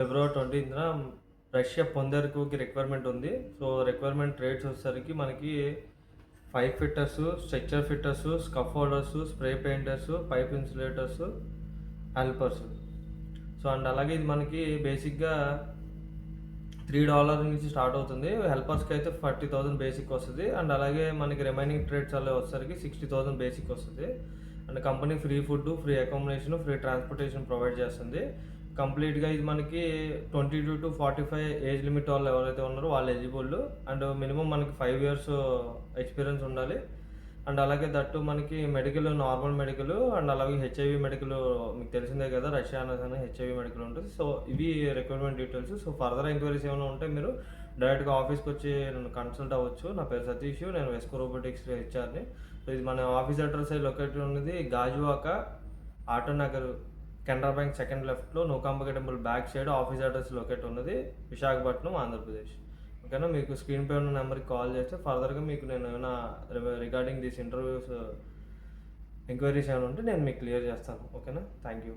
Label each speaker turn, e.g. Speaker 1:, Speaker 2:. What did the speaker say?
Speaker 1: ఫిబ్రవరి 20న రష్యా పొందేరుకుకి రిక్వైర్మెంట్ ఉంది. సో, రిక్వైర్మెంట్ ట్రేడ్స్ వచ్చేసరికి మనకి pipe fitters, structure fitters, scaffolders, spray painters, pipe insulators, helpers. So, and అలాగే ఇది మనకి బేసిక్‌గా $3 నుంచి స్టార్ట్ అవుతుంది. హెల్పర్స్‌కి అయితే 40,000 బేసిక్ వస్తది. అండ్ అలాగే మనకి రిమైనింగ్ ట్రేడ్స్ అలా వచ్చేసరికి 60,000 బేసిక్ వస్తది. And company free food, free accommodation, free transportation provide చేస్తుంది. కంప్లీట్‌గా ఇది మనకి 22-45 ఏజ్ లిమిట్ వాళ్ళు ఎవరైతే ఉన్నారో వాళ్ళు ఎలిజిబుల్. అండ్ మినిమమ్ మనకి 5 ఇయర్స్ ఎక్స్‌పీరియన్స్ ఉండాలి. అండ్ అలాగే దట్టు మనకి మెడికల్, నార్మల్ మెడికల్ అండ్ అలాగే హెచ్ఐవి మెడికల్ మీకు తెలిసిందే కదా! రష్యా అనగానే హెచ్ఐవి మెడికల్ ఉంటుంది. సో, ఇవి requirement details. So, further enquiries ఏమైనా ఉంటే మీరు డైరెక్ట్‌గా ఆఫీస్‌కొచ్చి నన్ను కన్సల్ట్ అవ్వచ్చు. నా పేరు సతీష్. నేను వెస్కో రోబోటిక్స్ హెచ్ఆర్‌ని. సో, ఇది మన ఆఫీస్ అడ్రస్ లొకేటెడ్ ఉన్నది Gajuwaka, auto Nagar, Canara bank second లెఫ్ట్‌లో Nookambika temple back side office address locate ఉన్నది. విశాఖపట్నం, ఆంధ్రప్రదేశ్. ఓకేనా? మీకు స్క్రీన్‌పై ఉన్న నెంబర్‌కి కాల్ చేస్తే ఫర్దర్‌గా మీకు నేను ఏమైనా రిగార్డింగ్ దిస్ ఇంటర్వ్యూస్ ఎంక్వైరీస్ ఏమైనా ఉంటే నేను మీకు క్లియర్ చేస్తాను. ఓకేనా? Thank you.